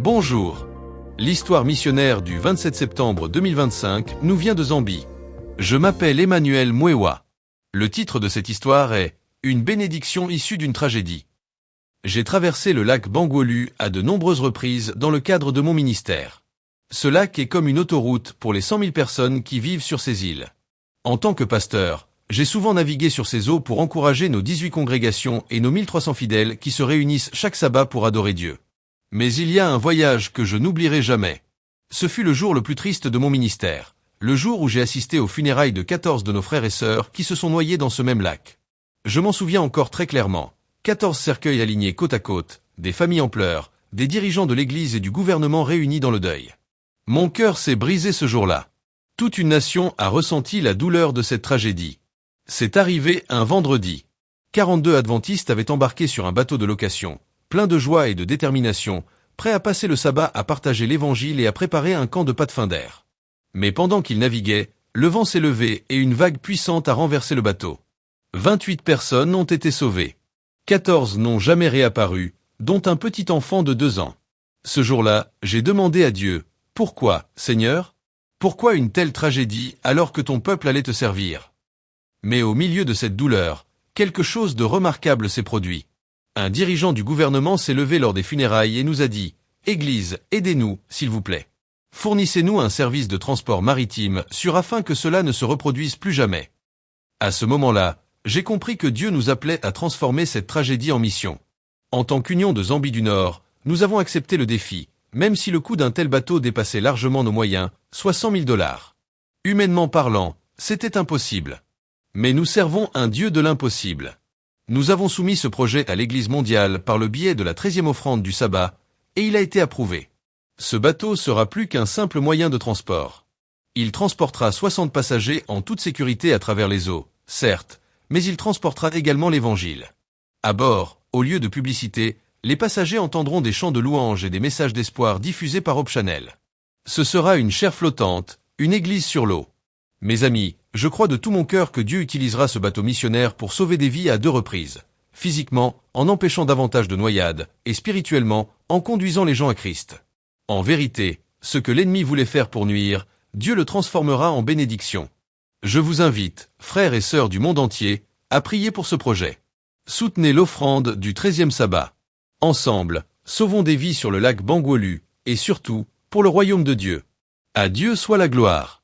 Bonjour. L'histoire missionnaire du 27 septembre 2025 nous vient de Zambie. Je m'appelle Emmanuel Mwewa. Le titre de cette histoire est « Une bénédiction issue d'une tragédie ». J'ai traversé le lac Bangweulu à de nombreuses reprises dans le cadre de mon ministère. Ce lac est comme une autoroute pour les 100 000 personnes qui vivent sur ces îles. En tant que pasteur, j'ai souvent navigué sur ces eaux pour encourager nos 18 congrégations et nos 1300 fidèles qui se réunissent chaque sabbat pour adorer Dieu. Mais il y a un voyage que je n'oublierai jamais. Ce fut le jour le plus triste de mon ministère, le jour où j'ai assisté aux funérailles de 14 de nos frères et sœurs qui se sont noyés dans ce même lac. Je m'en souviens encore très clairement. 14 cercueils alignés côte à côte, des familles en pleurs, des dirigeants de l'Église et du gouvernement réunis dans le deuil. Mon cœur s'est brisé ce jour-là. Toute une nation a ressenti la douleur de cette tragédie. C'est arrivé un vendredi. 42 adventistes avaient embarqué sur un bateau de location, plein de joie et de détermination, prêts à passer le sabbat à partager l'évangile et à préparer un camp de pas de fin d'air. Mais pendant qu'ils naviguaient, le vent s'est levé et une vague puissante a renversé le bateau. 28 personnes ont été sauvées. 14 n'ont jamais réapparu, dont un petit enfant de 2 ans. Ce jour-là, j'ai demandé à Dieu, « Pourquoi, Seigneur ? Pourquoi une telle tragédie alors que ton peuple allait te servir ?» Mais au milieu de cette douleur, quelque chose de remarquable s'est produit. Un dirigeant du gouvernement s'est levé lors des funérailles et nous a dit « Église, aidez-nous, s'il vous plaît. Fournissez-nous un service de transport maritime sûr afin que cela ne se reproduise plus jamais. » À ce moment-là, j'ai compris que Dieu nous appelait à transformer cette tragédie en mission. En tant qu'Union de Zambie du Nord, nous avons accepté le défi, même si le coût d'un tel bateau dépassait largement nos moyens, soit $100 000. Humainement parlant, c'était impossible. Mais nous servons un Dieu de l'impossible. Nous avons soumis ce projet à l'Église mondiale par le biais de la 13e offrande du sabbat, et il a été approuvé. Ce bateau sera plus qu'un simple moyen de transport. Il transportera 60 passagers en toute sécurité à travers les eaux, certes, mais il transportera également l'Évangile. À bord, au lieu de publicité, les passagers entendront des chants de louanges et des messages d'espoir diffusés par Hope Channel. Ce sera une chaire flottante, une église sur l'eau. Mes amis, je crois de tout mon cœur que Dieu utilisera ce bateau missionnaire pour sauver des vies à 2 reprises. Physiquement, en empêchant davantage de noyades, et spirituellement, en conduisant les gens à Christ. En vérité, ce que l'ennemi voulait faire pour nuire, Dieu le transformera en bénédiction. Je vous invite, frères et sœurs du monde entier, à prier pour ce projet. Soutenez l'offrande du 13e sabbat. Ensemble, sauvons des vies sur le lac Bangweulu, et surtout, pour le royaume de Dieu. À Dieu soit la gloire.